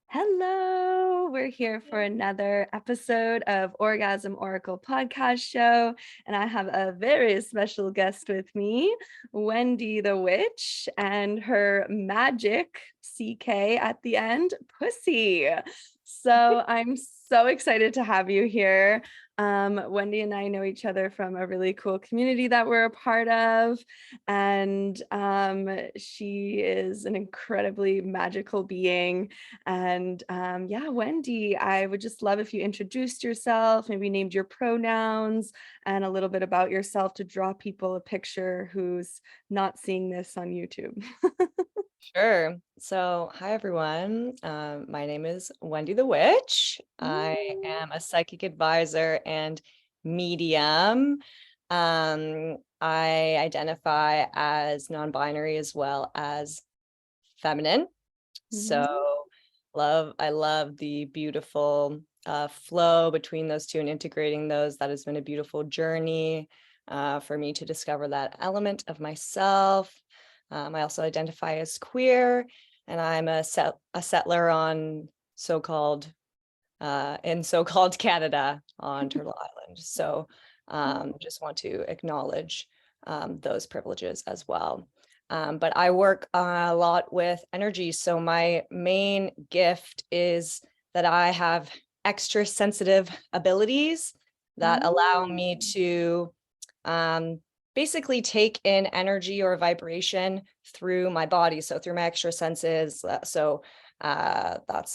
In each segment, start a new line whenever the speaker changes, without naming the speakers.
Hello, we're here for another episode of Orgasm Oracle podcast show, and I have a very special guest with me, Wendy the Witch, and her magic CK at the end, Pussy. So I'm so excited to have you here. Wendy and I know each other from a really cool community that we're a part of, and she is an incredibly magical being. And yeah, Wendy, I would just love if you introduced yourself, maybe named your pronouns, and a little bit about yourself to draw people a picture who's not seeing this on YouTube.
Sure. So, hi everyone. My name is Wendy the Witch. I
Ooh.
am a psychic advisor and medium. I identify as non-binary as well as feminine. So,
Mhm.
I love the beautiful flow between those two and integrating those. That has been a beautiful journey for me to discover that element of myself. I also identify as queer, and I'm a settler on so-called in so-called Canada on Turtle Island. So just want to acknowledge those privileges as well. But I work a lot with energy. So my main gift is that I have extra sensitive abilities that allow me
Oh.
to basically take in energy or vibration through my body. So through my extra senses. That's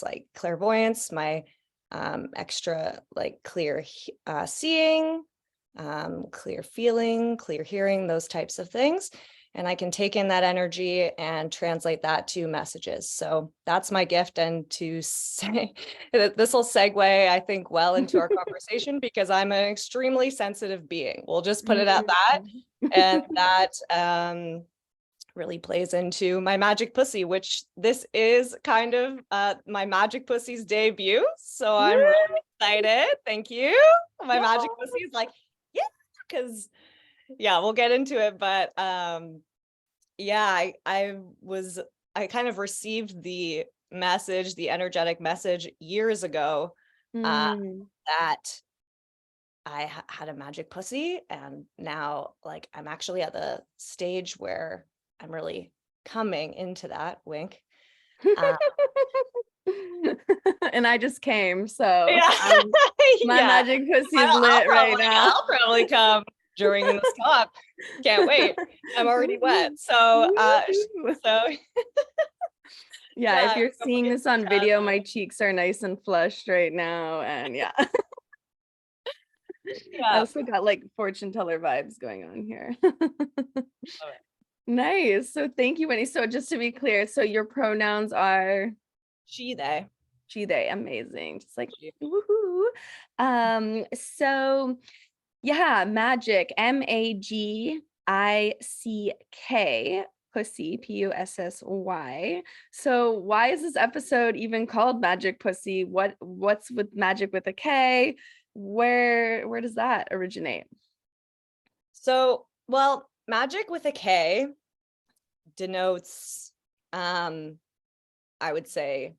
like clairvoyance, my extra like clear seeing, clear feeling, clear hearing, those types of things. And I can take in that energy and translate that to messages. So that's my gift. And to say that this will segue, I think, well into our conversation because I'm an extremely sensitive being. We'll just put it at that.
Mm.
And that really plays into my Magick Pussy, which this is kind of my Magick Pussy's debut. So I'm
Woo!
really excited. Thank you. My Magick
Yeah.
Pussy is like, yeah, because yeah, we'll get into it. But yeah, I kind of received the message, the energetic message years ago
Mm.
that I had a magic pussy, and now like I'm actually at the stage where I'm really coming into that wink. Uh,
And I just came, so
yeah,
my
yeah.
magic pussy is
I'll
lit right
probably
now.
I'll probably come during this talk. Can't wait. I'm already wet. So
Woo.
so
Yeah, if
yeah,
you're
going
seeing this
into
on video, my cheeks are nice and flushed right now. And yeah, I
yeah.
also got like fortune teller vibes going on here.
Love it.
Nice. So thank you, Winnie. So just to be clear, so your pronouns are
She they.
she, they. Amazing. Just like
She.
woohoo. So yeah, magic, Magick, pussy, Pussy. So why is this episode even called Magic Pussy? What's with magic with a K? Where does that originate?
So well, magic with a K denotes I would say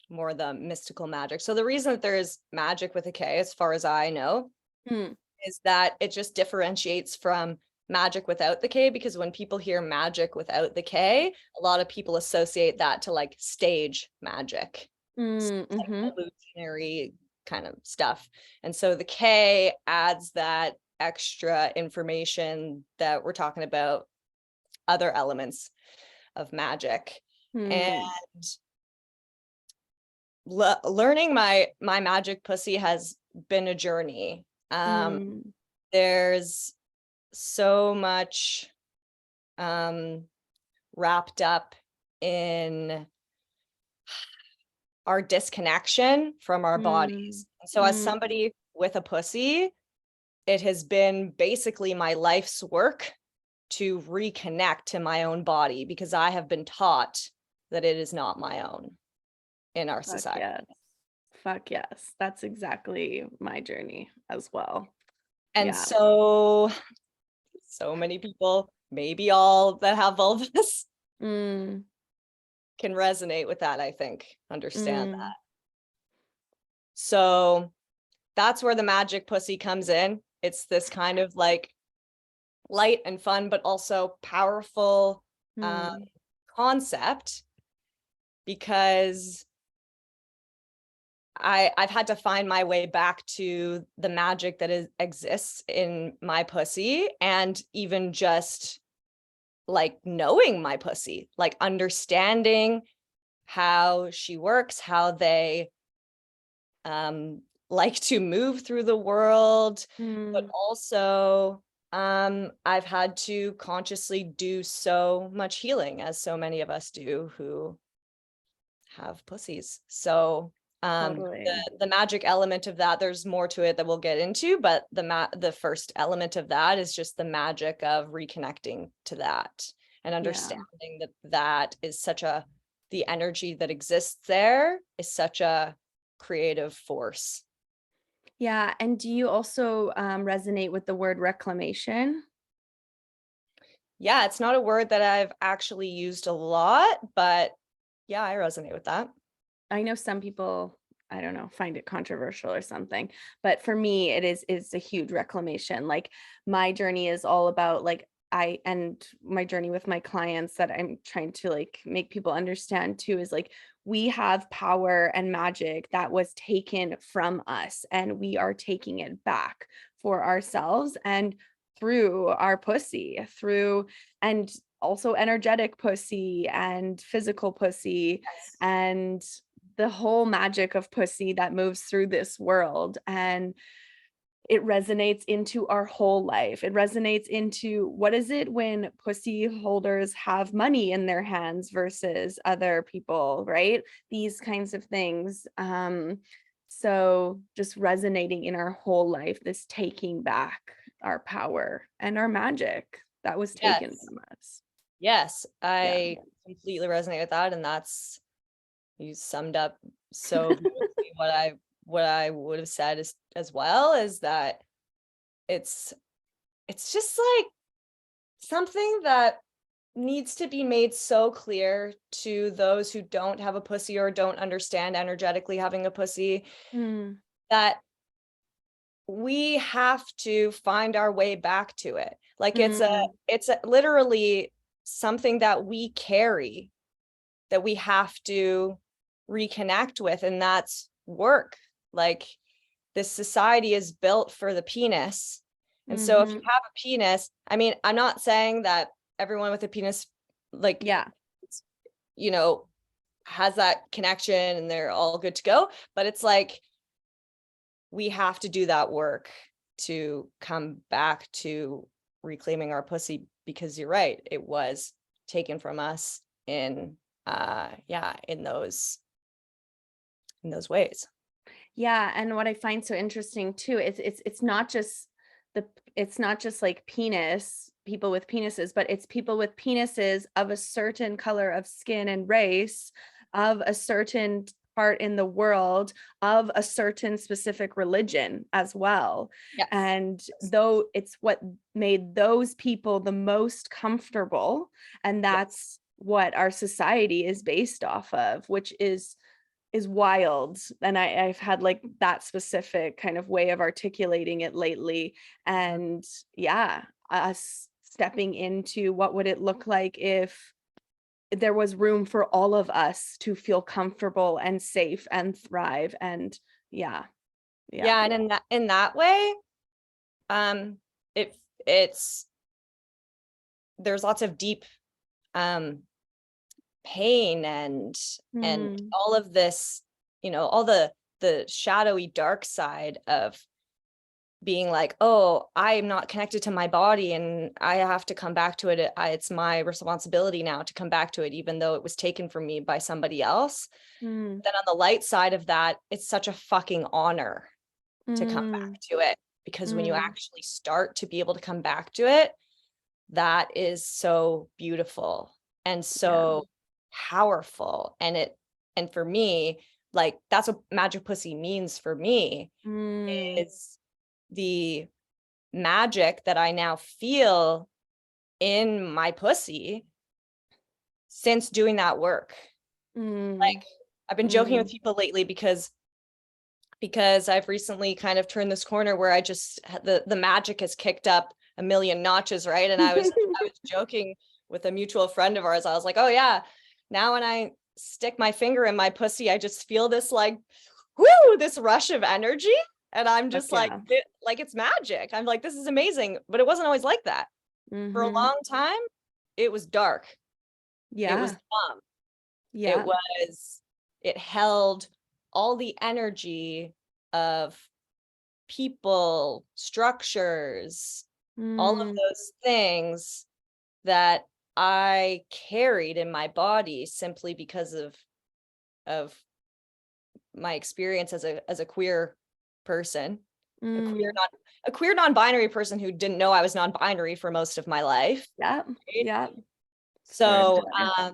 more the mystical magic. So the reason that there is magic with a K, as far as I know,
Hmm.
is that it just differentiates from magic without the K, because when people hear magic without the K, a lot of people associate that to like stage magic, like
Mm-hmm.
illusionary kind of stuff. And so the K adds that extra information that we're talking about, other elements of magic. And
Hmm.
learning my magic pussy has been a journey.
Hmm.
There's so much um wrapped up in our disconnection from our
Hmm.
bodies. And so as
Hmm.
somebody with a pussy, it has been basically my life's work to reconnect to my own body, because I have been taught that it is not my own in our
Fuck
society.
yes. Fuck yes. That's exactly my journey as well.
And
Yeah.
so many people, maybe all that have vulvas,
Mm.
can resonate with that, I think, understand
Mm.
that. So that's where the magic pussy comes in. It's this kind of like light and fun, but also powerful
Mm.
concept, because I've had to find my way back to the magic that exists in my pussy, and even just like knowing my pussy, like understanding how she works, how they like to move through the world, but
Mm.
also I've had to consciously do so much healing, as so many of us do who have pussies. So
Totally.
the magic element of that, there's more to it that we'll get into, but the first element of that is just the magic of reconnecting to that and
Yeah.
understanding that that is such a, the energy that exists there is such a creative force.
Yeah. And do you also resonate with the word reclamation?
Yeah, it's not a word that I've actually used a lot, but yeah, I resonate with that.
I know some people, I don't know, find it controversial or something, but for me, it is a huge reclamation. Like my journey is all about like and my journey with my clients that I'm trying to like make people understand too is like we have power and magic that was taken from us and we are taking it back for ourselves and through our pussy, through and also energetic pussy and physical pussy
Yes.
and the whole magic of pussy that moves through this world. And it resonates into our whole life. It resonates into what is it when pussy holders have money in their hands versus other people, right? These kinds of things. So just resonating in our whole life, this taking back our power and our magic that was taken
Yes.
from us.
Yes,
Yeah.
I completely resonate with that, and that's, you summed up so beautifully what I would have said as well, is that it's it's just like something that needs to be made so clear to those who don't have a pussy or don't understand energetically having a pussy,
Mm,
that we have to find our way back to it. Like
mm,
it's a literally something that we carry, that we have to reconnect with, and that's work. Like this society is built for the penis. And so if you
mhm.
have a penis, I mean, I'm not saying that everyone with a penis, like,
Yeah.
you know, has that connection and they're all good to go, but it's like we have to do that work to come back to reclaiming our pussy, because you're right, it was taken from us in yeah, in those ways.
Yeah, and what I find so interesting too is it's not just the it's not just like penis, people with penises, but it's people with penises of a certain color of skin and race, of a certain part in the world, of a certain specific religion as well.
Yes.
And though it's what made those people the most comfortable, and
Yes.
that's what our society is based off of, which is wild. And I've had like that specific kind of way of articulating it lately. And yeah, us stepping into what would it look like if there was room for all of us to feel comfortable and safe and thrive. And yeah, yeah.
Yeah, and in that way, um, it it's there's lots of deep um pain and
Mm,
all of this, you know, all the shadowy dark side of being like, oh, I'm not connected to my body and I have to come back to it. It's my responsibility now to come back to it, even though it was taken from me by somebody else.
mm,
Then on the light side of that, it's such a fucking honor to come back
mm,
to it, because when you
mm.
actually start to be able to come back to it, that is so beautiful and
Yeah.
so powerful. And for me, like that's what magic pussy means for me,
Mm,
is the magic that I now feel in my pussy since doing that work.
Mm,
Like I've been joking with
mm.
people lately because I've recently kind of turned this corner where I just the magic has kicked up a million notches, right? And I was joking with a mutual friend of ours. I was like, oh yeah, now when I stick my finger in my pussy, I just feel this like, whoo, this rush of energy. And I'm
Fuck
just like,
yeah.
like it's magic. I'm like, this is amazing. But it wasn't always like that. For a
Mm-hmm.
long time, it was dark. It was
Yeah.
dumb. It
Yeah.
was, it held all the energy of people, structures, all of
Mm,
those things that I carried in my body simply because of my experience as a queer person, a queer
mm.
non a queer non-binary person who didn't know I was non-binary for most of my life.
Yeah.
Right?
Yeah. So did
So,
I.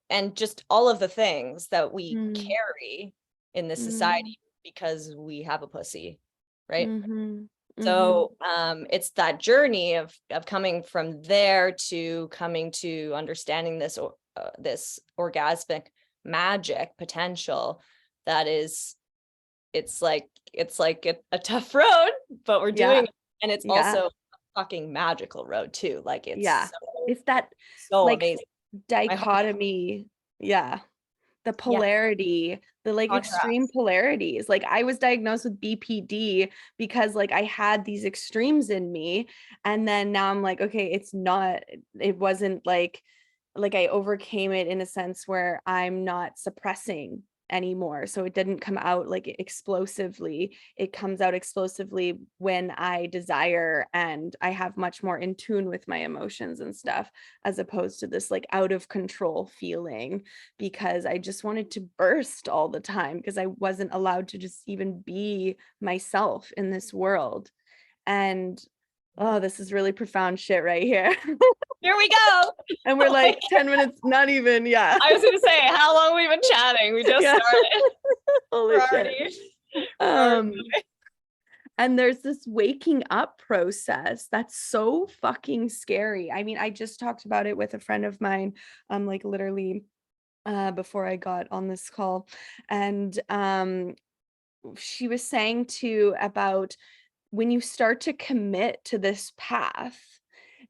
and just all of the things that we
Mm,
carry in this
mm,
society because we have a pussy, right?
mm-hmm. Mm-hmm.
So it's that journey of coming from there to coming to understanding this this orgasmic magic potential that is, it's like a tough road, but we're doing
Yeah.
it, and it's
Yeah.
also a fucking magical road too. Like
Yeah.
it's
It's that
so
like
amazing. My heart
dichotomy. Yeah. The
yeah,
polarity, the like extreme
contrast.
polarities. Like I was diagnosed with BPD because like I had these extremes in me. And then now I'm like, okay, it's not, it wasn't like I overcame it in a sense where I'm not suppressing anymore. So it didn't come out like explosively. It comes out explosively when I desire and I have much more in tune with my emotions and stuff, as opposed to this like out of control feeling because I just wanted to burst all the time because I wasn't allowed to just even be myself in this world. And oh, this is really profound shit right here.
Here we go.
And we're like 10 minutes, not even, yeah.
I was gonna say, how long have we been chatting? We just
Yeah.
started.
Holy
We're
shit.
already, we're already
Um, and there's this waking up process that's so fucking scary. I mean, I just talked about it with a friend of mine, like literally before I got on this call. And she was saying too about when you start to commit to this path,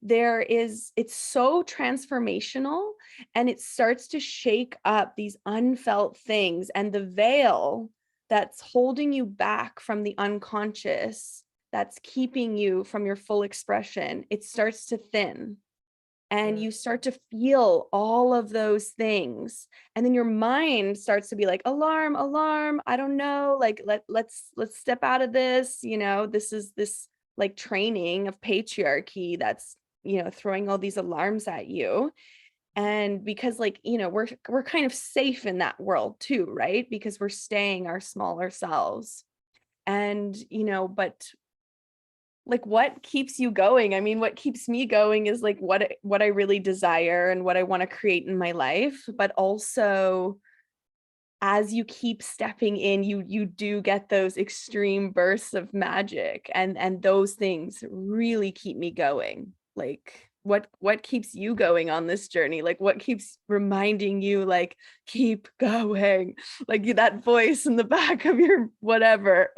it's so transformational and it starts to shake up these unfelt things and the veil that's holding you back from the unconscious, that's keeping you from your full expression, it starts to thin and
Mm.
you start to feel all of those things, and then your mind starts to be like, alarm, alarm, I don't know, like let's step out of this, this is this like training of patriarchy that's throwing all these alarms at you. And because like we're kind of safe in that world too, right? Because we're staying our smaller selves. And but like what keeps you going? I mean, what keeps me going is like what I really desire and what I want to create in my life, but also as you keep stepping in, you do get those extreme bursts of magic, and those things really keep me going. Like what keeps you going on this journey? Like what keeps reminding you like keep going? Like that voice in the back of your whatever.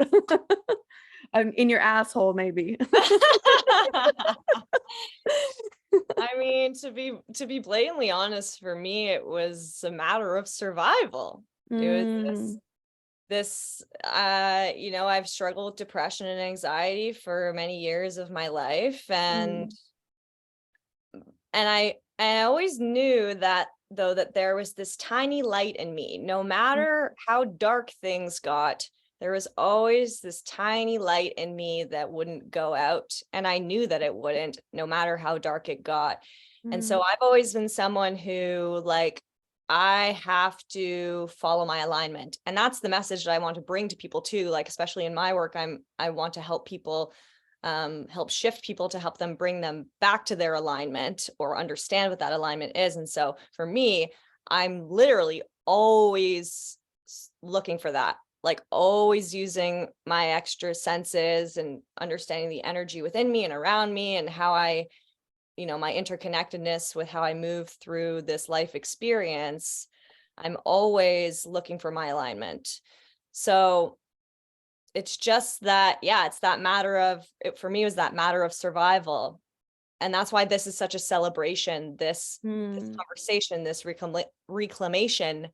In your asshole maybe.
I mean, to be blatantly honest, for me, it was a matter of survival. It was this
Mm,
this I've struggled with depression and anxiety for many years of my life, and
mm,
I always knew that, though, that there was this tiny light in me. No matter how dark things got, there was always this tiny light in me that wouldn't go out, and I knew that it wouldn't, no matter how dark it got. And
mm,
so I've always been someone who, like, I have to follow my alignment. And that's the message that I want to bring to people too. Like, especially in my work, I want to help people, help shift people, to help them bring them back to their alignment or understand what that alignment is. And so for me, I'm literally always looking for that, like always using my extra senses and understanding the energy within me and around me, and how I, my interconnectedness with how I move through this life experience. I'm always looking for my alignment. So it's just that, yeah, it's that matter of, for me, it was that matter of survival. And that's why this is such a celebration, this conversation, this reclamation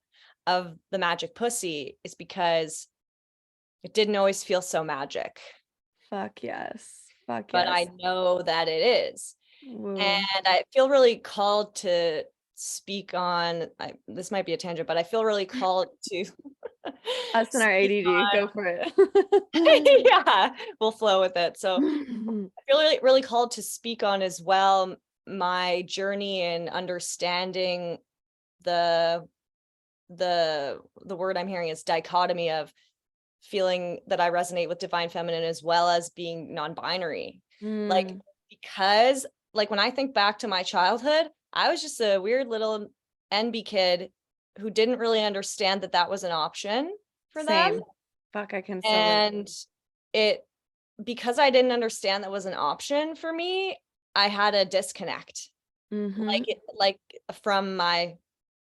of the magic pussy, is because it didn't always feel so magic.
Fuck yes. Fuck
But
yes.
I know that it is.
Woo.
And I feel really called to speak on, this might be a tangent, but I feel really called to
Us and our
speak
ADD, go for it.
yeah, we'll flow with it. So I feel really called to speak on as well my journey in understanding the word I'm hearing is dichotomy of feeling that I resonate with divine feminine as well as being non-binary. Like, because like when I think back to my childhood, I was just a weird little NB kid who didn't really understand that that was an option for them.
Fuck, I can so
And it, because I didn't understand that was an option for me, I had a disconnect. Like from my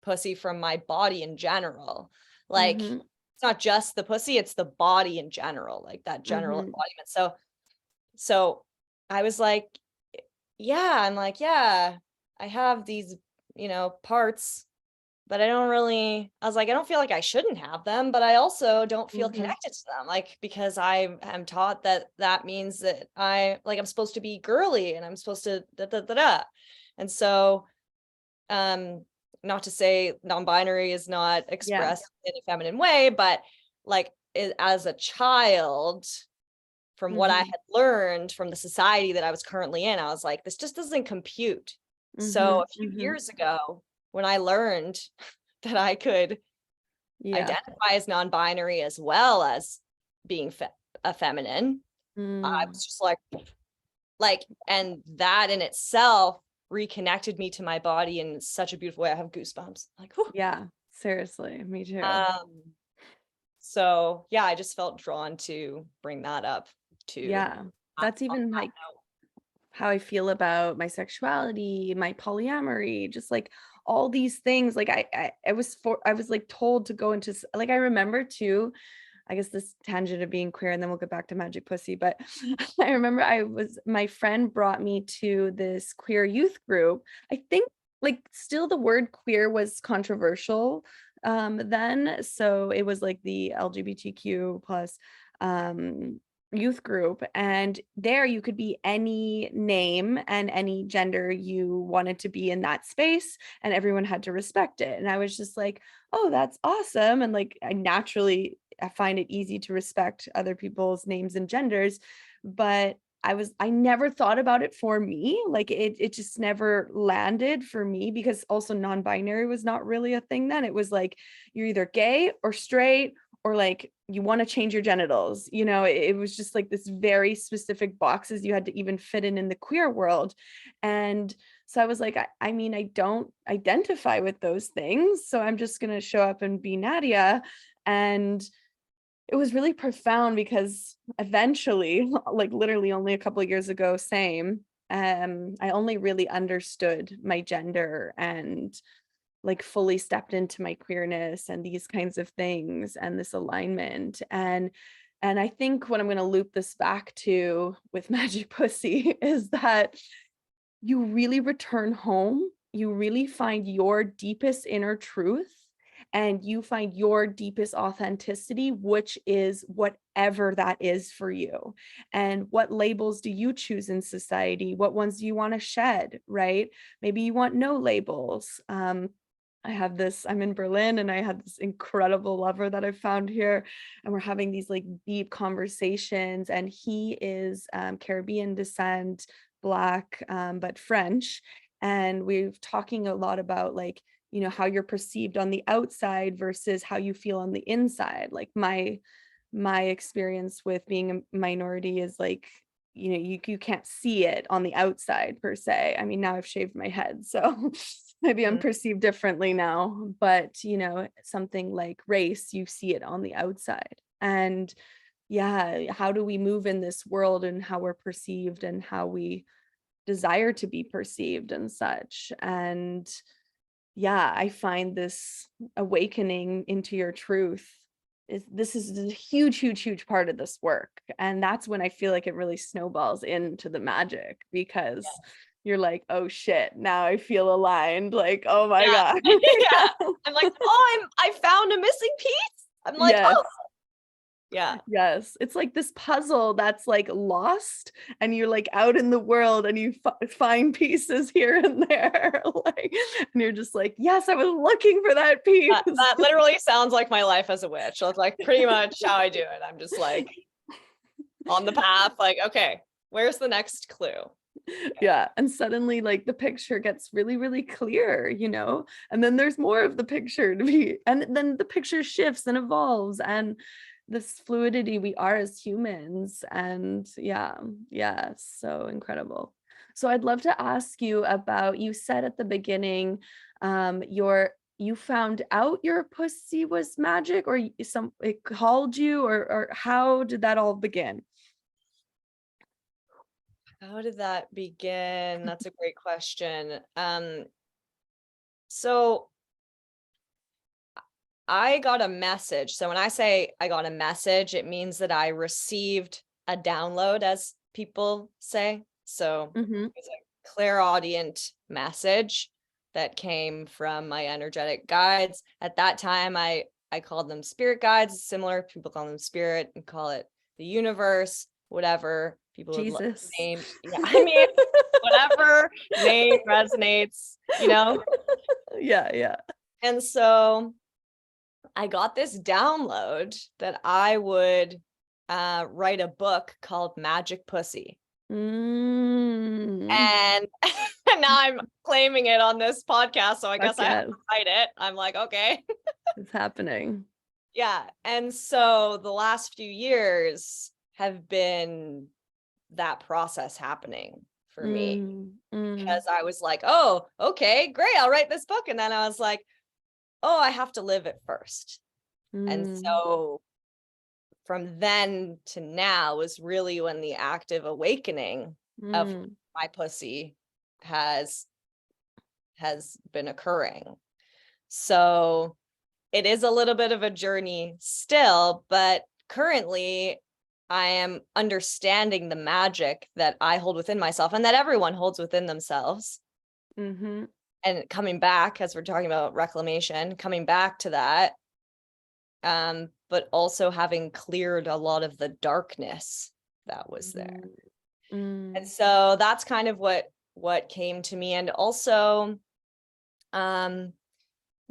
pussy, from my body in general. Like it's not just the pussy, it's the body in general, like that general embodiment. So I was like, yeah, I'm like, yeah, I have these, parts, but I was like, I don't feel like I shouldn't have them, but I also don't feel connected to them. Like, because I am taught that means that I'm supposed to be girly and I'm supposed to da, da, da, da. And so, not to say non-binary is not expressed in a feminine way, but like as a child, from what I had learned from the society that I was currently in, I was like, this just doesn't compute. So a few years ago, when I learned that I could identify as non-binary as well as being a feminine, I was just like, and that in itself reconnected me to my body in such a beautiful way. I have goosebumps. Like, whew.
Yeah, seriously, me too.
So yeah, I just felt drawn to bring that up too.
Yeah, that's even like how I feel about my sexuality, my polyamory, just like all these things. Like I was like told to go into, like, I remember too, I guess this tangent of being queer, and then we'll get back to Magic Pussy. But I remember my friend brought me to this queer youth group. I think like still the word queer was controversial then. So it was like the LGBTQ plus youth group, and there you could be any name and any gender you wanted to be in that space, and everyone had to respect it. And I was just like, oh, that's awesome. And like I find it easy to respect other people's names and genders, but I never thought about it for me. Like it just never landed for me, because also non-binary was not really a thing then. It was like you're either gay or straight, or like you want to change your genitals. It was just like this very specific boxes you had to even fit in the queer world. And so I was like, I mean, I don't identify with those things, so I'm just going to show up and be Nadia. And it was really profound, because eventually, like literally only a couple of years ago, I only really understood my gender and like fully stepped into my queerness and these kinds of things and this alignment. And I think what I'm going to loop this back to with Magic Pussy is that you really return home, you really find your deepest inner truth, and you find your deepest authenticity, which is whatever that is for you. And what labels do you choose in society? What ones do you want to shed, right? Maybe you want no labels. I'm in Berlin, and I had this incredible lover that I found here, and we're having these like deep conversations, and he is Caribbean descent, Black, but French. And we're talking a lot about like, how you're perceived on the outside versus how you feel on the inside. Like my experience with being a minority is like, you can't see it on the outside per se. I mean, now I've shaved my head, so maybe I'm perceived differently now, but something like race, you see it on the outside. And yeah, how do we move in this world, and how we're perceived, and how we desire to be perceived and such. And yeah, I find this awakening into your truth this is a huge, huge, huge part of this work. And that's when I feel like it really snowballs into the magic, because you're like, oh shit, now I feel aligned. Like, oh my
Yeah.
God.
Yeah. I'm like, oh, I found a missing piece. I'm like,
Yes.
oh, yeah.
Yes. It's like this puzzle that's like lost, and you're like out in the world and you find pieces here and there. Like, and you're just like, yes, I was looking for that piece.
That literally sounds like my life as a witch. So it's like pretty much how I do it. I'm just like on the path, like, okay, where's the next clue?
Yeah. And suddenly like the picture gets really, really clear, and then there's more of the picture to be, and then the picture shifts and evolves, and this fluidity we are as humans. And yeah, so incredible. So I'd love to ask you about, you said at the beginning, you found out your pussy was magic, or it called you, or how did that all begin?
How did that begin? That's a great question. So I got a message. So when I say I got a message, it means that I received a download, as people say. So
Mm-hmm.
it's a clairaudient message that came from my energetic guides. At that time, I called them spirit guides. Similar, people call them spirit and call it the universe, whatever people would
Jesus.
name. Yeah, I mean, whatever name resonates,
Yeah.
And so I got this download that I would write a book called Magick Pussy.
Mm.
And now I'm claiming it on this podcast. So I guess I have to write it. I'm like, okay.
It's happening.
Yeah. And so the last few years have been that process happening for me, because I was like, oh, okay, great. I'll write this book. And then I was like, oh, I have to live it first. And so from then to now was really when the active awakening of my pussy has been occurring. So it is a little bit of a journey still, but currently I am understanding the magic that I hold within myself and that everyone holds within themselves.
Mm-hmm.
And coming back, as we're talking about reclamation, coming back to that, but also having cleared a lot of the darkness that was there. And so that's kind of what came to me. And also,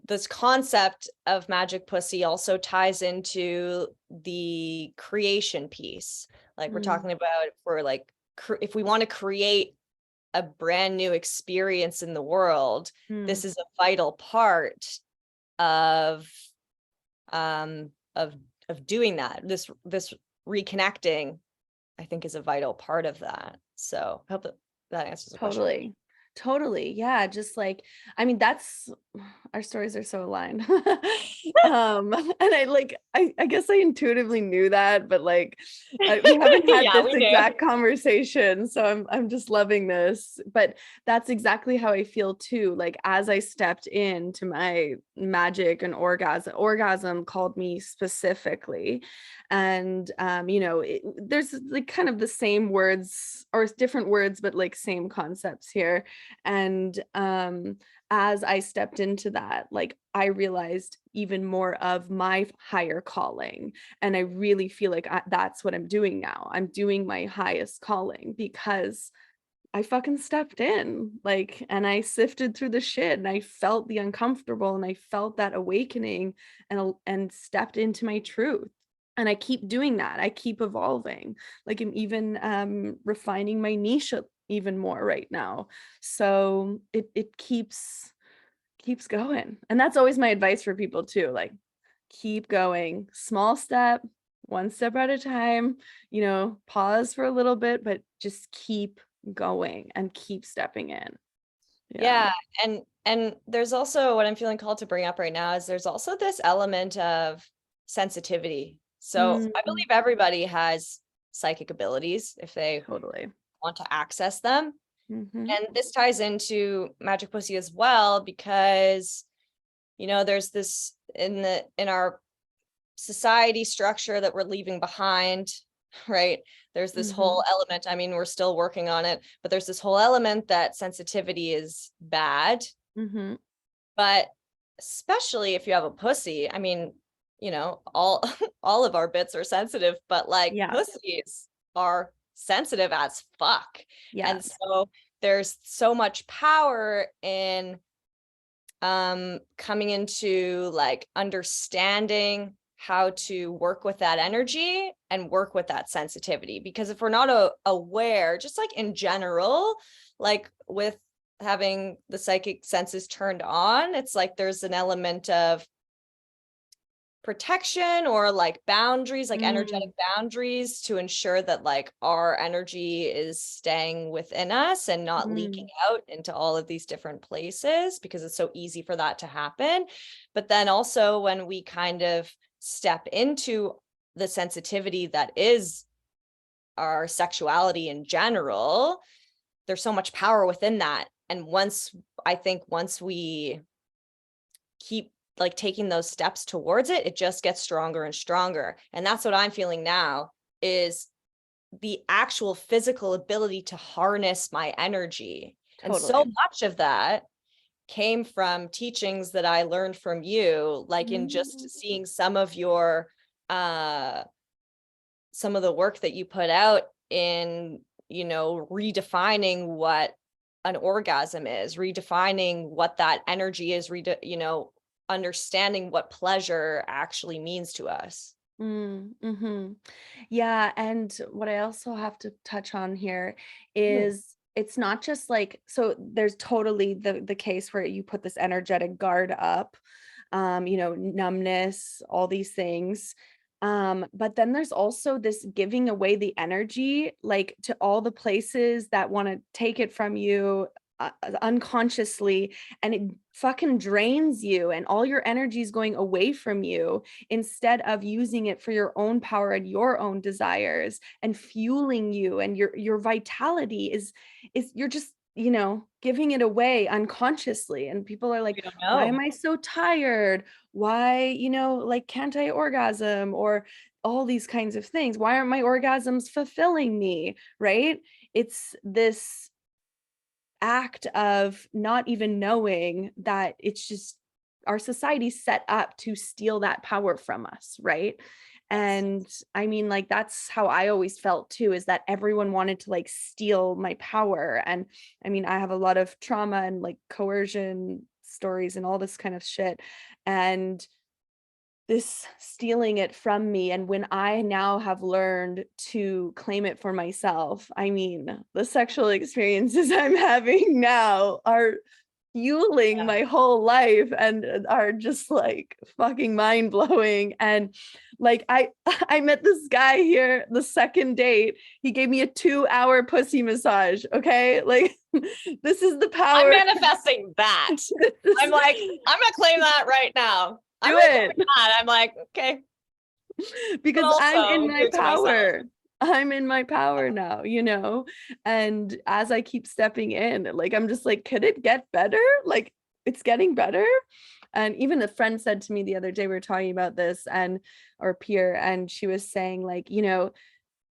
this concept of Magick Pussy also ties into the creation piece. Like we're talking about, if we want to create a brand new experience in the world, this is a vital part of doing that. This reconnecting, I think, is a vital part of that. So I hope that answers the question.
Totally. Yeah. Just like, I mean, that's, our stories are so aligned. And I guess I intuitively knew that, but like, we haven't had
Yeah,
this exact conversation. So I'm just loving this, but that's exactly how I feel too. Like, as I stepped into my magic and orgasm called me specifically. And, there's like kind of the same words or different words, but like same concepts here. And as I stepped into that, like, I realized even more of my higher calling. And I really feel like that's what I'm doing now. I'm doing my highest calling because I fucking stepped in, like, and I sifted through the shit, and I felt the uncomfortable, and I felt that awakening, and stepped into my truth. And I keep doing that. I keep evolving. Like, I'm even refining my niche even more right now. So it keeps going. And that's always my advice for people too. Like, keep going, small step, one step at a time, pause for a little bit, but just keep going and keep stepping in.
Yeah. And there's also, what I'm feeling called to bring up right now is there's also this element of sensitivity. So I believe everybody has psychic abilities if they
Totally
want to access them. And this ties into Magick Pussy as well, because, you know, there's this in our society structure that we're leaving behind, right? There's this whole element. I mean, we're still working on it, but there's this whole element that sensitivity is bad. But especially if you have a pussy, I mean, you know, all all of our bits are sensitive, but like pussies are sensitive as fuck. And so there's so much power in coming into like understanding how to work with that energy and work with that sensitivity. Because if we're not aware, just like in general, like with having the psychic senses turned on, it's like there's an element of protection or like boundaries, like energetic boundaries, to ensure that like our energy is staying within us and not leaking out into all of these different places, because it's so easy for that to happen. But then also when we kind of step into the sensitivity that is our sexuality in general, there's so much power within that. And once we keep like taking those steps towards it, it just gets stronger and stronger. And that's what I'm feeling now, is the actual physical ability to harness my energy. And so much of that came from teachings that I learned from you, like in just seeing some of your some of the work that you put out in, you know, redefining what an orgasm is, redefining what that energy is, you know, understanding what pleasure actually means to us.
Yeah. And what I also have to touch on here is it's not just like, so there's totally the case where you put this energetic guard up, you know, numbness, all these things. But then there's also this giving away the energy, like to all the places that want to take it from you unconsciously, and it fucking drains you, and all your energy is going away from you instead of using it for your own power and your own desires and fueling you, and your vitality is you're just, you know, giving it away unconsciously. And people are like, why am I so tired? Why, you know, like, can't I orgasm? Or all these kinds of things. Why aren't my orgasms fulfilling me? Right? It's this act of not even knowing that it's just our society's set up to steal that power from us, right? And I mean, like, that's how I always felt too, is that everyone wanted to like steal my power. And I mean, I have a lot of trauma and like coercion stories and all this kind of shit, and this stealing it from me. And when I now have learned to claim it for myself, I mean, the sexual experiences I'm having now are fueling my whole life and are just like fucking mind blowing. And like, I met this guy here, the second date, he gave me a 2-hour pussy massage. Okay. Like, this is the power.
I'm manifesting that. I'm like, I'm gonna claim that right now.
Do it.
I'm like, okay.
Because I'm in my power. I'm in my power now, you know? And as I keep stepping in, like, I'm just like, could it get better? Like, it's getting better. And even a friend said to me the other day, we were talking about this, and or peer, and she was saying, like, you know,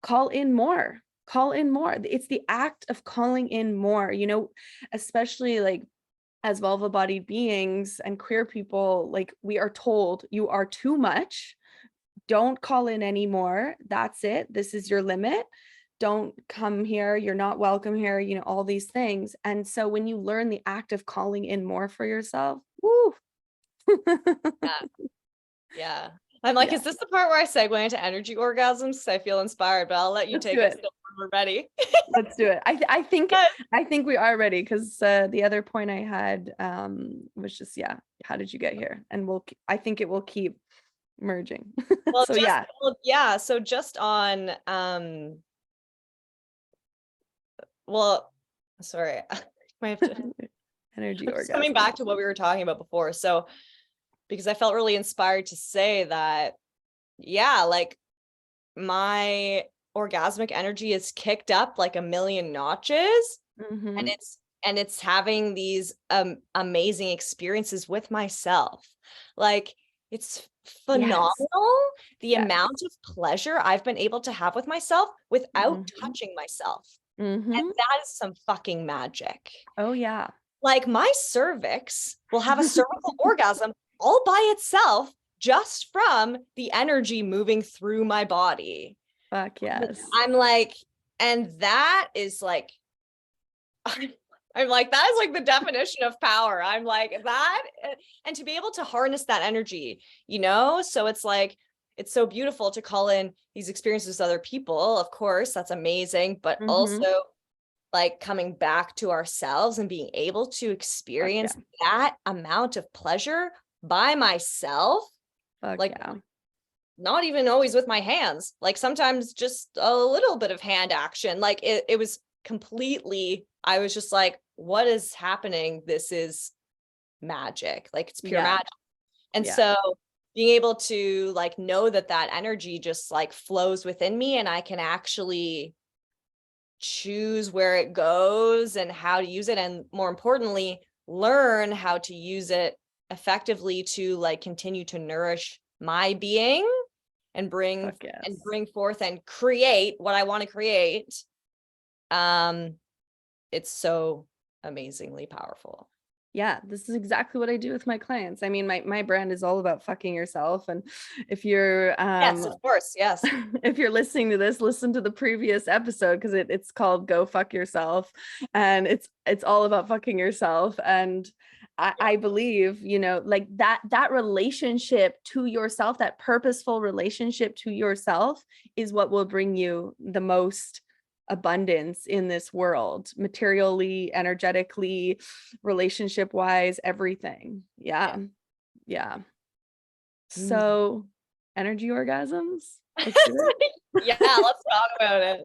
call in more. Call in more. It's the act of calling in more, you know, especially like as vulva-bodied beings and queer people, like, we are told you are too much. Don't call in anymore. That's it. This is your limit. Don't come here. You're not welcome here. You know, all these things. And so when you learn the act of calling in more for yourself, woo.
Yeah. I'm like, is this the part where I segue into energy orgasms? I feel inspired, but I'll let you take us when we're ready.
Let's do it. I think we are ready, because the other point I had was just, how did you get here? And I think it will keep merging.
Well,
so
so just on well, sorry. I have to
energy orgasm.
Coming back to what we were talking about before. So because I felt really inspired to say that, like, my orgasmic energy is kicked up like a million notches
Mm-hmm.
And it's having these amazing experiences with myself. Like, it's phenomenal
Yes.
the
Yes.
amount of pleasure I've been able to have with myself without
Mm-hmm.
touching myself. And
Mm-hmm.
that is some fucking magic.
Oh yeah.
Like, my cervix will have a cervical orgasm all by itself just from the energy moving through my body.
Fuck yes.
I'm like, and that is like, I'm like, that is like the definition of power. I'm like that. And to be able to harness that energy, so it's like, it's so beautiful to call in these experiences with other people. Of course, that's amazing. But
Mm-hmm.
also like coming back to ourselves and being able to
Fuck
experience
yeah.
that amount of pleasure by myself,
Fuck
like
yeah.
not even always with my hands, like sometimes just a little bit of hand action. Like it was completely, I was just like, what is happening? This is magic. Like, it's pure
Yeah.
magic. And
Yeah.
so being able to like know that that energy just like flows within me, and I can actually choose where it goes and how to use it, and more importantly, learn how to use it effectively to like continue to nourish my being and
Fuck yes.
bring forth and create what I want to create. um it's so amazingly powerful.
Yeah, this is exactly what I do with my clients. I mean, my brand is all about fucking yourself. And if you're
Yes, of course. Yes.
if you're listening to this, listen to the previous episode because it's called Go Fuck Yourself. And it's all about fucking yourself. And I believe, like that relationship to yourself, that purposeful relationship to yourself is what will bring you the most abundance in this world, materially, energetically, relationship wise, everything. Yeah. Yeah.
Mm.
So energy orgasms, let's do it.
Yeah, let's talk about it.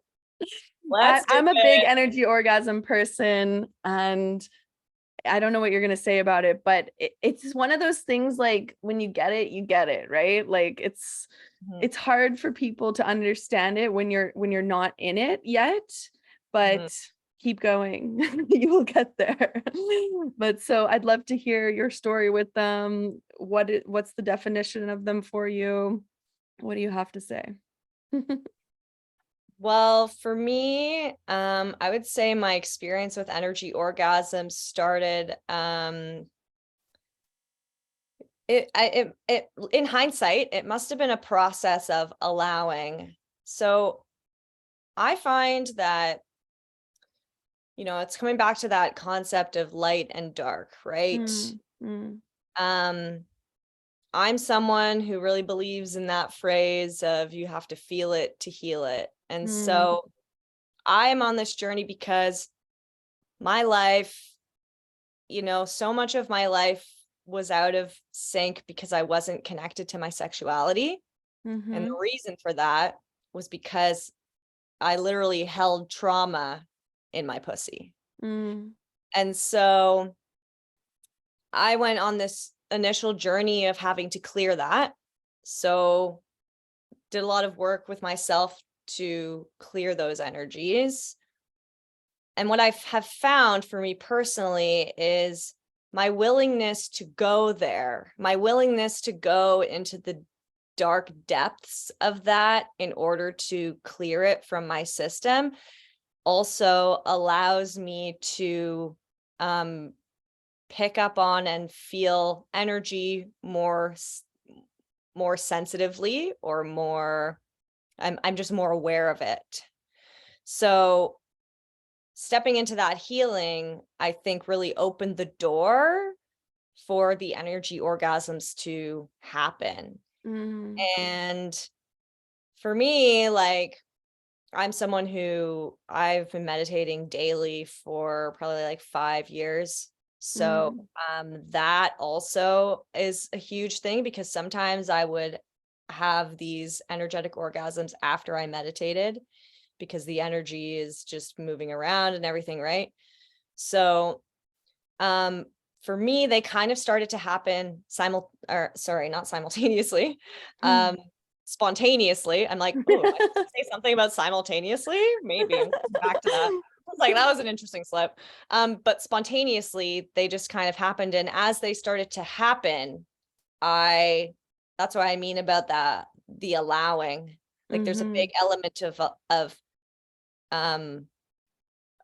Let's do
I'm a big
it.
energy orgasm person, and I don't know what you're going to say about it, but it's one of those things, like when you get it, right? Like
Mhm,
it's hard for people to understand it when you're not in it yet,
mhm.
but keep going. You will get there. But so I'd love to hear your story with them. What's the definition of them for you? What do you have to say?
Well, for me, I would say my experience with energy orgasms started, it in hindsight, it must have been a process of allowing. So I find that, it's coming back to that concept of light and dark, right?
Mm, mm,
Um, I'm someone who really believes in that phrase of you have to feel it to heal it. And
mm,
so I am on this journey because my life, so much of my life was out of sync because I wasn't connected to my sexuality. And
mm-hmm,
the reason for that was because I literally held trauma in my pussy.
mm,
And so I went on this initial journey of having to clear that. So did a lot of work with myself to clear those energies. And what I have found for me personally is my willingness to go there, my willingness to go into the dark depths of that in order to clear it from my system also allows me to pick up on and feel energy more sensitively, or more, I'm just more aware of it. So stepping into that healing, I think, really opened the door for the energy orgasms to happen.
mm,
And for me, like, I'm someone who I've been meditating daily for probably like 5 years. So
mm,
that also is a huge thing, because sometimes I would have these energetic orgasms after I meditated because the energy is just moving around and everything, right? So um for me, they kind of started to happen not simultaneously.
mm.
Um spontaneously. I'm like, oh, I should say something about simultaneously. Maybe I'm coming back to that. was like, that was an interesting slip. But spontaneously, they just kind of happened. And as they started to happen, that's what I mean about the allowing. Like there's a big element of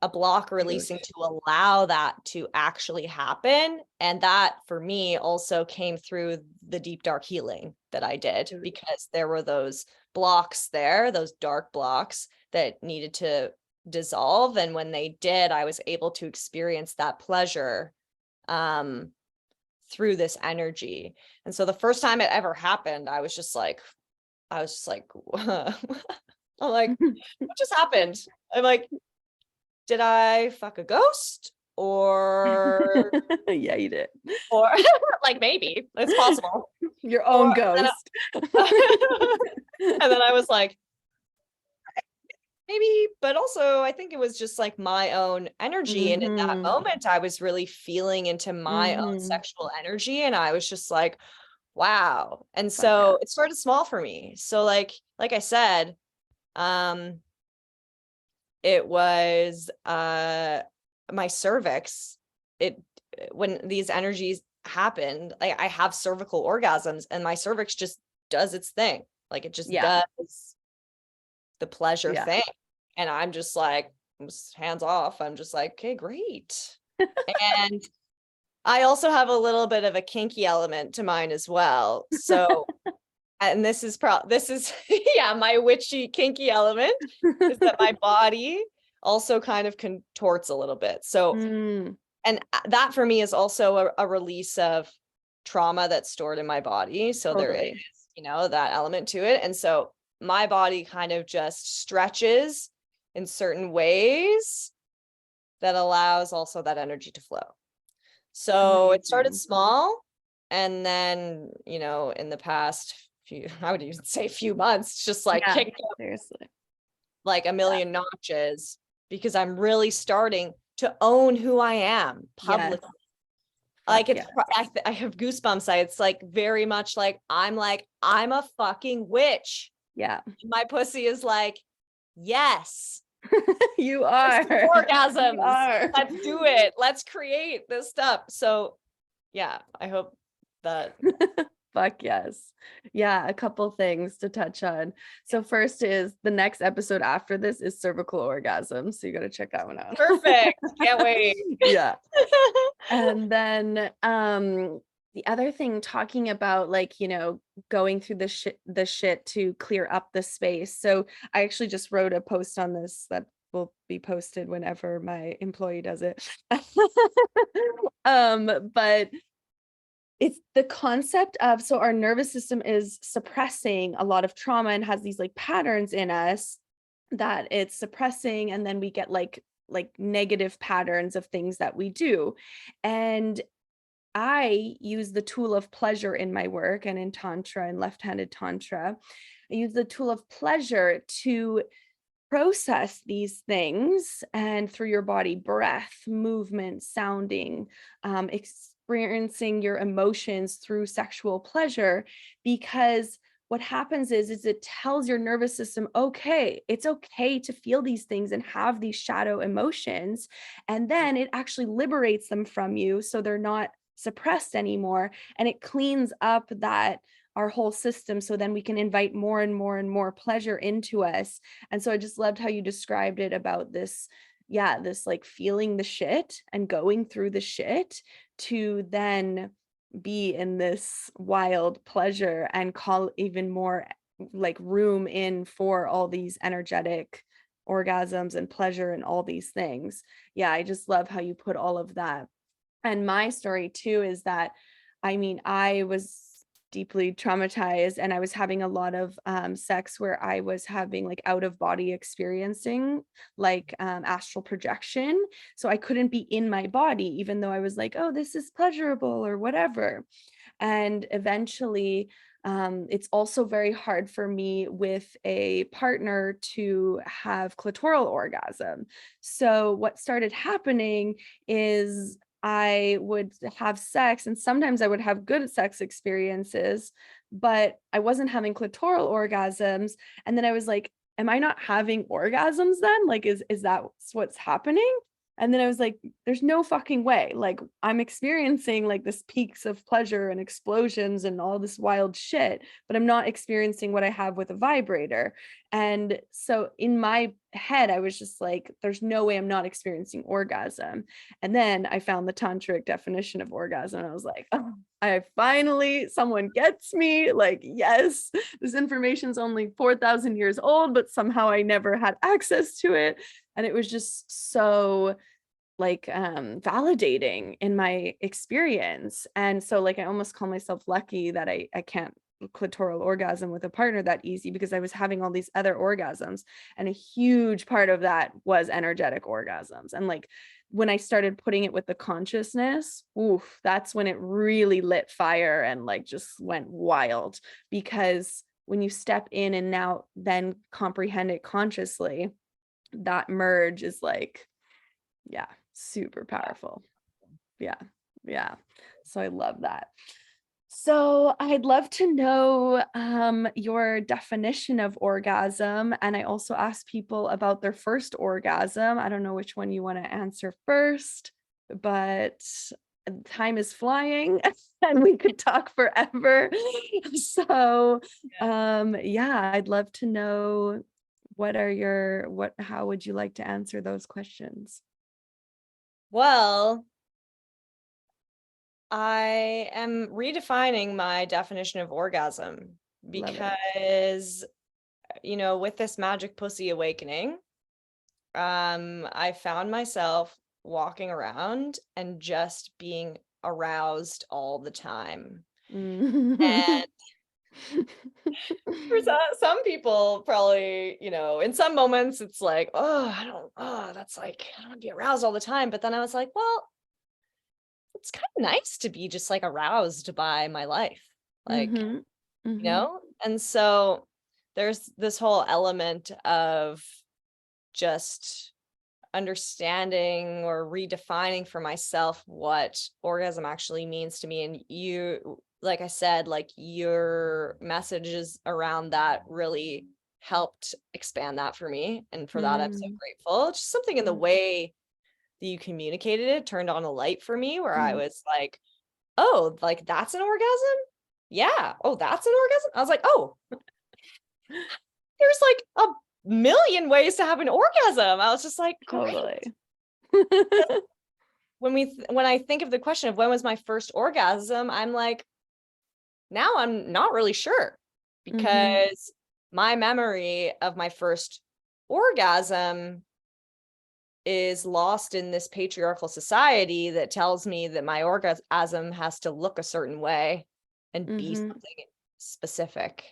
a block releasing to allow that to actually happen. And that for me also came through the deep dark healing that I did, because there were those blocks there, those dark blocks that needed to dissolve. And when they did, I was able to experience that pleasure through this energy. And so the first time it ever happened, I was just like, I'm like, what just happened? I'm like, did I fuck a ghost? Or
yeah, you did.
Or like, maybe it's possible.
Your own ghost.
And then I was like, maybe, but also I think it was just like my own energy. And in that moment, I was really feeling into my own sexual energy. And I was just like, wow. And so it started small for me. So like I said, it was my cervix. When these energies happened, like I have cervical orgasms, and my cervix just does its thing. Like it just does the pleasure thing. And I'm just like, hands off. I'm just like, okay, great. And I also have a little bit of a kinky element to mine as well. So, and this is my witchy kinky element is that my body also kind of contorts a little bit. So, and that for me is also a release of trauma that's stored in my body. So there is, that element to it. And so my body kind of just stretches in certain ways that allows also that energy to flow. So it started small. And then, in the past I would even say few months, just like kicked up seriously like a million notches, because I'm really starting to own who I am publicly. Like I have goosebumps. It's like very much like I'm a fucking witch. Yeah. My pussy is like, yes.
You are.
Orgasms. You are. Let's do it. Let's create this stuff. So yeah, I hope that
fuck yes. Yeah, a couple things to touch on. So first is the next episode after this is cervical orgasm. So you got to check that one out.
Perfect. Can't wait.
Yeah. And then the other thing, talking about like, going through the shit to clear up the space. So I actually just wrote a post on this that will be posted whenever my employee does it. But it's the concept of, so our nervous system is suppressing a lot of trauma and has these like patterns in us that it's suppressing, and then we get like negative patterns of things that we do. And I use the tool of pleasure in my work and in tantra and left-handed tantra. I use the tool of pleasure to process these things, and through your body, breath, movement, sounding, experiencing your emotions through sexual pleasure. Because what happens is it tells your nervous system, okay, it's okay to feel these things and have these shadow emotions. And then it actually liberates them from you, so they're not suppressed anymore. And it cleans up our whole system, so then we can invite more and more and more pleasure into us. And so I just loved how you described it about this like feeling the shit and going through the shit to then be in this wild pleasure and call even more like room in for all these energetic orgasms and pleasure and all these things. Yeah, I just love how you put all of that. And my story too is that, I was deeply traumatized, and I was having a lot of sex where I was having like out of body experiencing, like astral projection. So I couldn't be in my body, even though I was like, oh, this is pleasurable or whatever. And eventually, it's also very hard for me with a partner to have clitoral orgasm. So what started happening is I would have sex, and sometimes I would have good sex experiences, but I wasn't having clitoral orgasms. And then I was like, am I not having orgasms then? Like, is that what's happening? And then I was like, there's no fucking way. Like, I'm experiencing like this peaks of pleasure and explosions and all this wild shit, but I'm not experiencing what I have with a vibrator. And so in my head, I was just like, there's no way I'm not experiencing orgasm. And then I found the tantric definition of orgasm. And I was like, oh, I finally, someone gets me. Like, yes, this information's only 4,000 years old, but somehow I never had access to it. And it was just so like validating in my experience. And so like I almost call myself lucky that I can't clitoral orgasm with a partner that easy, because I was having all these other orgasms, and a huge part of that was energetic orgasms. And like when I started putting it with the consciousness, oof, that's when it really lit fire and like just went wild. Because when you step in and now then comprehend it consciously, that merge is like, yeah, super powerful. Yeah. So I love that. So I'd love to know your definition of orgasm. And I also ask people about their first orgasm. I don't know which one you want to answer first, but time is flying and we could talk forever. So yeah, I'd love to know how would you like to answer those questions?
Well, I am redefining my definition of orgasm because, with this Magick Pussy awakening, I found myself walking around and just being aroused all the time. And for some people, probably, in some moments it's like, I don't want to be aroused all the time. But then I was like, well, it's kind of nice to be just like aroused by my life. Like, and so there's this whole element of just understanding or redefining for myself what orgasm actually means to me. And you, like I said, like your messages around that really helped expand that for me. And for that, I'm so grateful. Just something in the way that you communicated it turned on a light for me where I was like, oh, like that's an orgasm? Yeah. Oh, that's an orgasm? I was like, oh, there's like a million ways to have an orgasm. I was just like,
totally.
When I think of the question of when was my first orgasm, I'm like, now I'm not really sure, because my memory of my first orgasm is lost in this patriarchal society that tells me that my orgasm has to look a certain way and be something specific.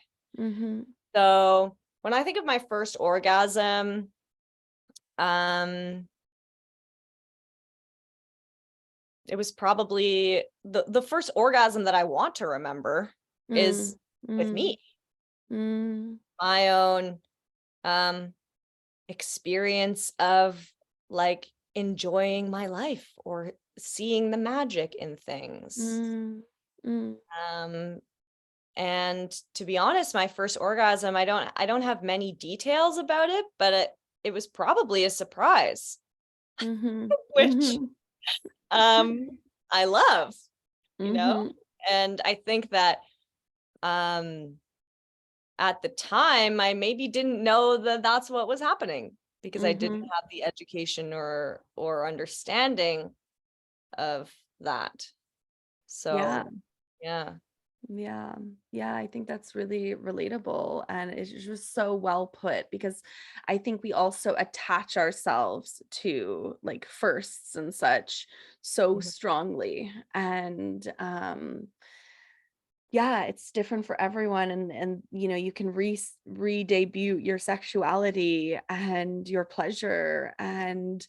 So when I think of my first orgasm, it was probably the first orgasm that I want to remember is with me. My own experience of like enjoying my life or seeing the magic in things. And to be honest, my first orgasm, I don't have many details about it, but it was probably a surprise, which I love, and I think that at the time I maybe didn't know that that's what was happening, because I didn't have the education or understanding of that. So
yeah, I think that's really relatable, and it's just so well put, because I think we also attach ourselves to like firsts and such so strongly, and yeah, it's different for everyone, and you can re-debut your sexuality and your pleasure, and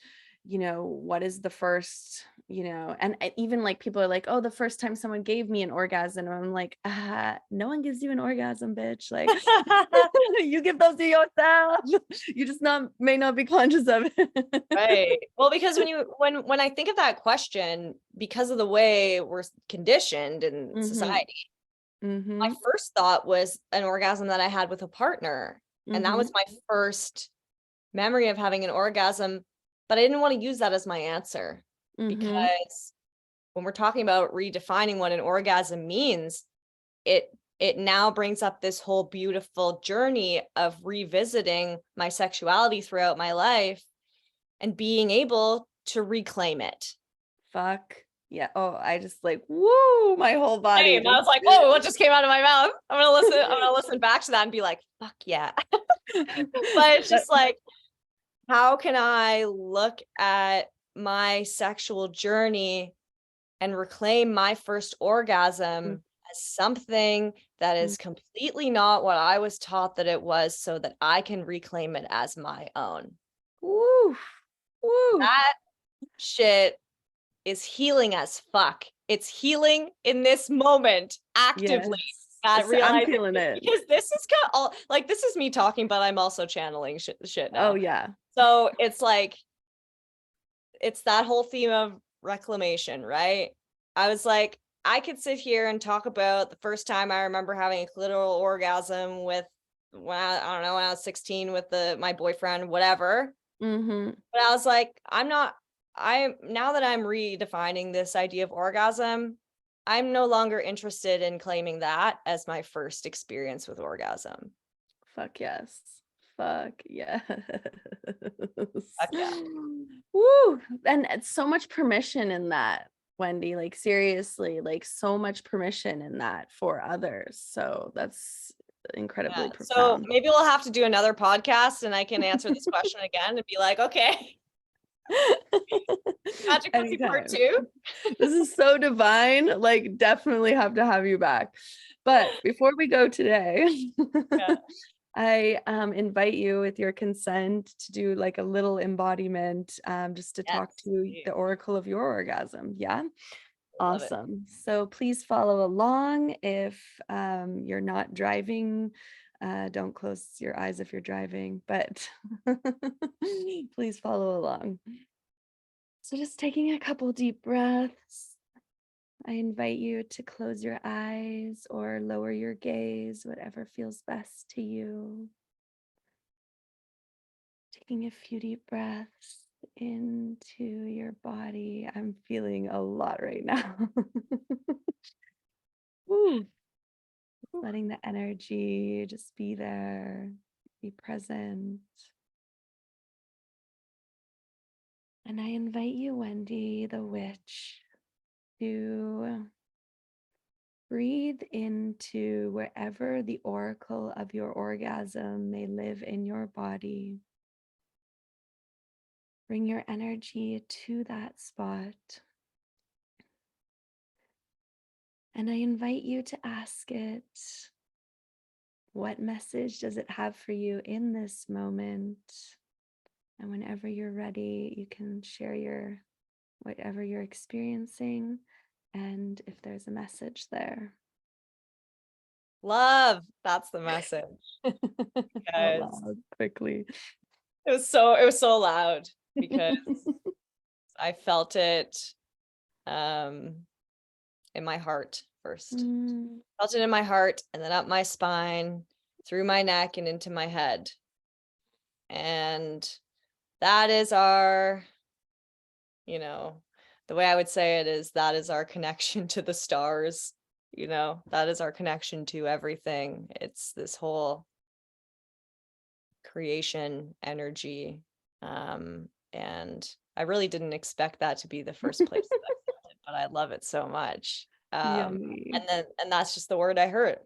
what is the first, and even like people are like, oh, the first time someone gave me an orgasm, and I'm like, no one gives you an orgasm, bitch. Like you give those to yourself. You just may not be conscious of it.
Right. Well, because when I think of that question, because of the way we're conditioned in society, my first thought was an orgasm that I had with a partner. And that was my first memory of having an orgasm, but I didn't want to use that as my answer because when we're talking about redefining what an orgasm means, it now brings up this whole beautiful journey of revisiting my sexuality throughout my life and being able to reclaim it.
Fuck yeah. Oh, I just like, woo, my whole body.
Same. I was like, whoa, what just came out of my mouth? I'm gonna listen back to that and be like, fuck yeah. But it's just like, how can I look at my sexual journey and reclaim my first orgasm as something that is completely not what I was taught that it was, so that I can reclaim it as my own.
Woo. Woo.
That shit is healing as fuck. It's healing in this moment actively.
Yes.
That
I'm feeling it.
because this is kind of all like, this is me talking, but I'm also channeling shit now.
Oh yeah.
So it's like, it's that whole theme of reclamation, right? I was like, I could sit here and talk about the first time I remember having a clitoral orgasm with, I don't know, when I was 16 with my boyfriend, whatever. But I was like, now that I'm redefining this idea of orgasm, I'm no longer interested in claiming that as my first experience with orgasm.
Fuck yes. Fuck yes.
Fuck yeah.
Woo. And it's so much permission in that, Wendy. Like seriously, like so much permission in that for others. So that's incredibly profound.
So maybe we'll have to do another podcast and I can answer this question again and be like, okay. Magick Pussy part 2.
This is so divine. Like, definitely have to have you back. But before we go today, I invite you, with your consent, to do like a little embodiment, just to talk to the oracle of your orgasm. Yeah. Awesome. So please follow along. If you're not driving, don't close your eyes if you're driving, but please follow along. So just taking a couple deep breaths. I invite you to close your eyes or lower your gaze, whatever feels best to you. Taking a few deep breaths into your body. I'm feeling a lot right now. Woo. Letting the energy just be there, be present. And I invite you, Wendy the Witch, to breathe into wherever the oracle of your orgasm may live in your body. Bring your energy to that spot. And I invite you to ask it, what message does it have for you in this moment? And whenever you're ready, you can share whatever you're experiencing, and if there's a message there.
Love, that's the message.
Out loud, quickly.
It was so loud because I felt it in my heart first. Felt it in my heart, and then up my spine, through my neck, and into my head. And that is our, the way I would say it is, that is our connection to the stars. That is our connection to everything. It's this whole creation energy. And I really didn't expect that to be the first place that I felt it, but I love it so much.
Yummy.
And that's just the word I heard.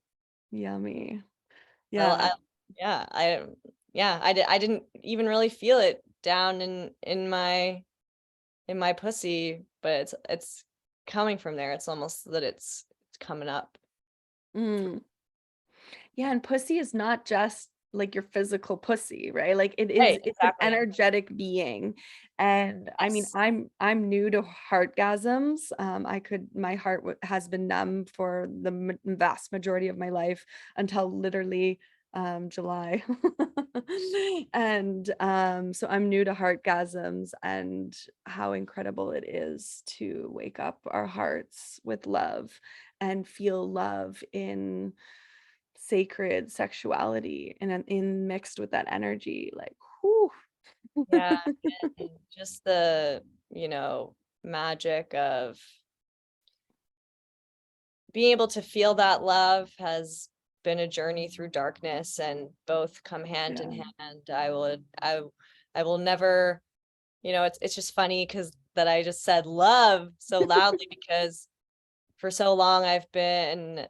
Yummy. Yeah.
I didn't even really feel it down in my pussy, but it's coming from there. It's almost that it's coming up.
Yeah, and pussy is not just like your physical pussy, right? Like it's
Exactly.
an energetic being. And I mean, I'm new to heartgasms. My heart has been numb for the vast majority of my life until literally July. And so I'm new to heartgasms, and how incredible it is to wake up our hearts with love and feel love in sacred sexuality and in mixed with that energy, like, whew.
Yeah. And just the, magic of being able to feel that love has been a journey through darkness, and both come hand in
Yeah.
hand. I will never, it's just funny because that I just said love so loudly, because for so long I've been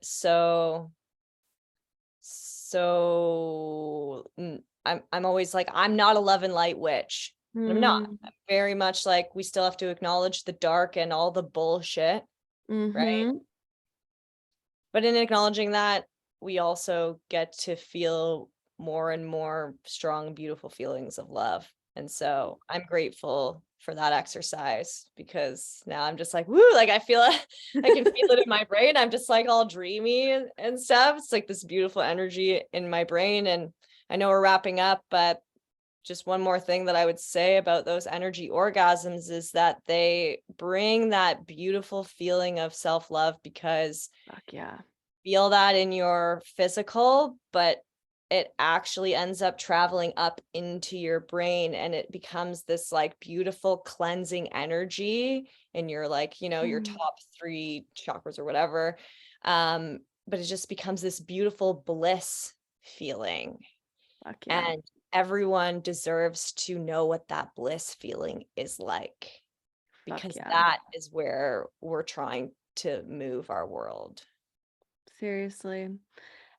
I'm always like, I'm not a love and light witch. And I'm not.
Mm,
I'm very much like, we still have to acknowledge the dark and all the bullshit, right?
mm-hmm.
But in acknowledging that, we also get to feel more and more strong, beautiful feelings of love. And so I'm grateful for that exercise, because now I'm just like, woo, like I feel it, I can feel it in my brain. I'm just like all dreamy and stuff. It's like this beautiful energy in my brain. And I know we're wrapping up, but just one more thing that I would say about those energy orgasms is that they bring that beautiful feeling of self-love, because
Fuck yeah.
feel that in your physical, but it actually ends up traveling up into your brain, and it becomes this like beautiful cleansing energy in your like, your
Mm,
top 3 chakras or whatever. But it just becomes this beautiful bliss feeling.
fuck yeah.
And everyone deserves to know what that bliss feeling is like,
Fuck
because
yeah.
that is where we're trying to move our world.
Seriously.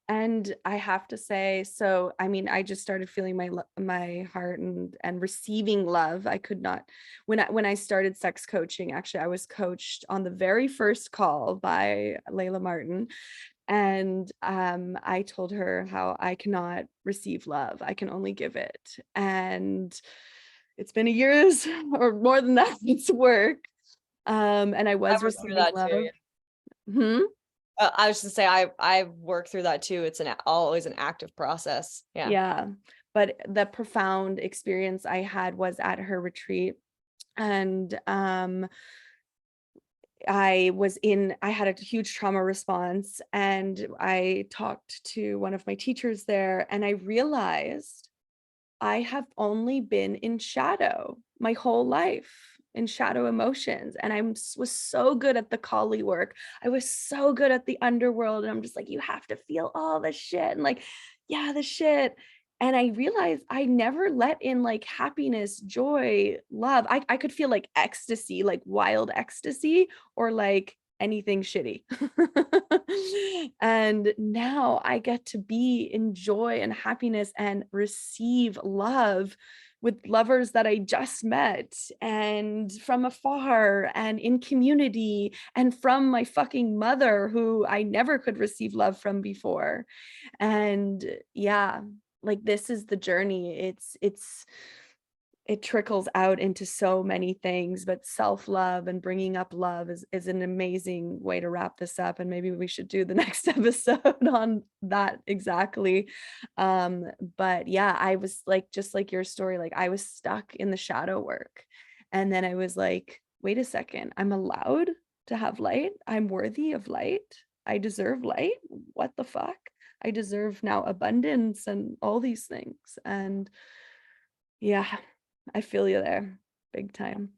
And I have to say, so I mean, I just started feeling my heart and receiving love. I could not, when I started sex coaching, actually I was coached on the very first call by Layla Martin, and I told her how I cannot receive love. I can only give it. And it's been a year's or more than that, it's work. And I
I
was
work through
receiving
that too.
love. Hmm?
I was just say I work through that too. It's always an active process. Yeah.
Yeah. But the profound experience I had was at her retreat. And I had a huge trauma response, and I talked to one of my teachers there, and I realized I have only been in shadow my whole life, in shadow emotions. And was so good at the Kali work. I was so good at the underworld. And I'm just like, you have to feel all the shit. And like, yeah, the shit. And I realized I never let in like happiness, joy, love. I could feel like ecstasy, like wild ecstasy, or like anything shitty. And now I get to be in joy and happiness and receive love with lovers that I just met, and from afar, and in community, and from my fucking mother, who I never could receive love from before. And yeah, like this is the journey. It trickles out into so many things, but self-love and bringing up love is an amazing way to wrap this up. And maybe we should do the next episode on that exactly. But yeah, I was like, just like your story, like I was stuck in the shadow work. And then I was like, wait a second, I'm allowed to have light. I'm worthy of light. I deserve light. What the fuck? I deserve now abundance and all these things. And yeah, I feel you there big time.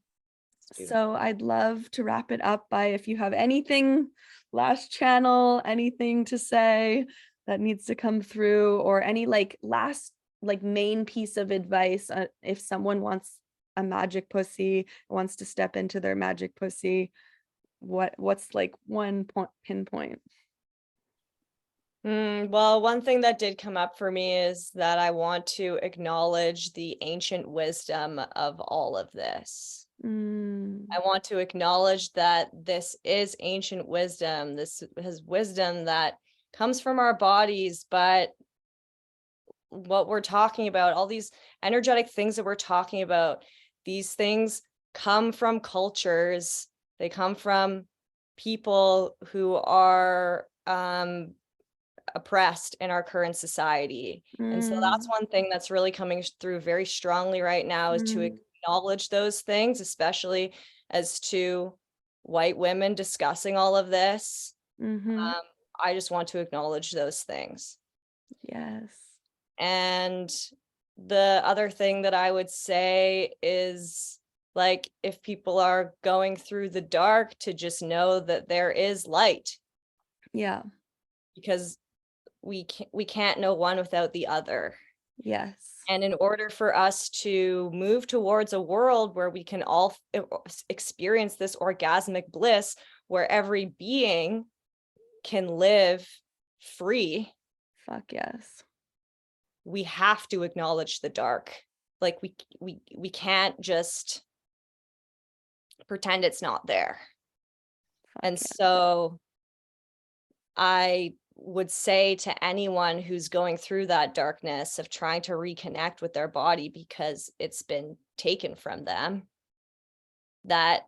It's beautiful.
So I'd love to wrap it up by, if you have anything, last channel, anything to say that needs to come through, or any like last like main piece of advice, if someone wants a magic pussy, wants to step into their magic pussy, what's like one pinpoint?
Well, one thing that did come up for me is that I want to acknowledge the ancient wisdom of all of this.
Mm,
I want to acknowledge that this is ancient wisdom. This is wisdom that comes from our bodies, but what we're talking about, all these energetic things that we're talking about, these things come from cultures. They come from people who are oppressed in our current society. And so that's
mm,
one thing that's really coming through very strongly right now, is to
mm,
acknowledge those things, especially as to white women discussing all of this.
mm-hmm.
I just want to acknowledge those things.
Yes.
And the other thing that I would say is, like, if people are going through the dark, to just know that there is light,
Yeah.
because we can't know one without the other.
Yes.
And in order for us to move towards a world where we can all experience this orgasmic bliss, where every being can live free,
Fuck yes.
we have to acknowledge the dark. Like, we can't just pretend it's not there.
Fuck
And
yeah.
so I would say to anyone who's going through that darkness of trying to reconnect with their body because it's been taken from them, that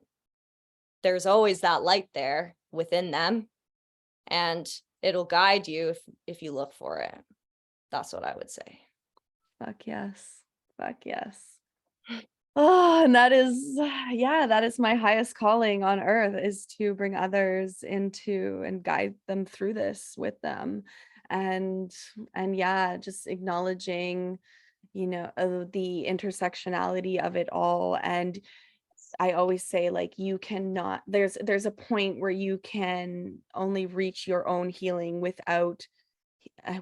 there's always that light there within them, and it'll guide you if you look for it. That's what I would say.
Fuck yes. Fuck yes. Oh, and that is, yeah, that is my highest calling on earth, is to bring others into and guide them through this with them. And yeah, just acknowledging, the intersectionality of it all. And I always say, like, you cannot, there's a point where you can only reach your own healing without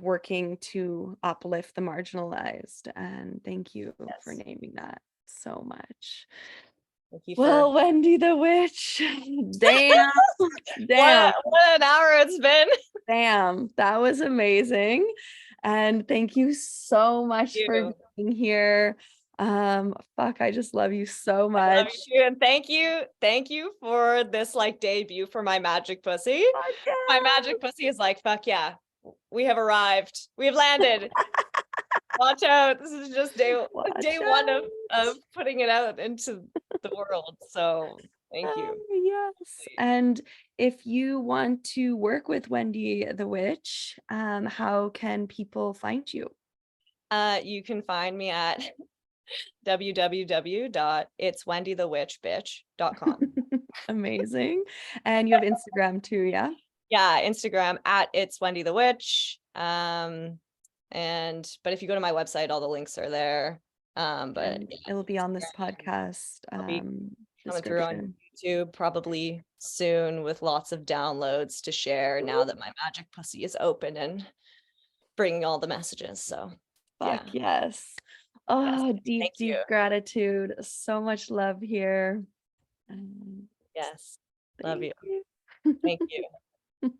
working to uplift the marginalized. And thank you for
Yes.
naming that so much.
Thank you for
Well, Wendy the Witch, damn, damn,
what an hour it's been.
damn, that was amazing. And thank you so much for
You.
being here. Fuck, I just love you so
I love
much.
you too. And thank you for this, like, debut for my Magick Pussy. My
Podcast.
Magick Pussy is like, fuck yeah, we have arrived. We have landed. Watch out. This is just day
Watch
one of
out.
putting it out into the world. So thank you.
Yes. And if you want to work with Wendy the Witch, how can people find you?
You can find me at www.itswendythewitchbitch.com.
Amazing. And you have Instagram too, yeah?
Yeah, Instagram at It's Wendy the Witch. But if you go to my website, all the links are there. But
And
yeah,
it'll be on this
Instagram.
podcast
I'll be coming through on
description.
YouTube probably soon with lots of downloads to share now that my Magick Pussy is open and bringing all the messages. So yeah,
Fuck yes.
yes,
Oh, deep,
thank you.
deep gratitude. So much love here. Um,
Yes, love
Thank
you.
you.
Thank you.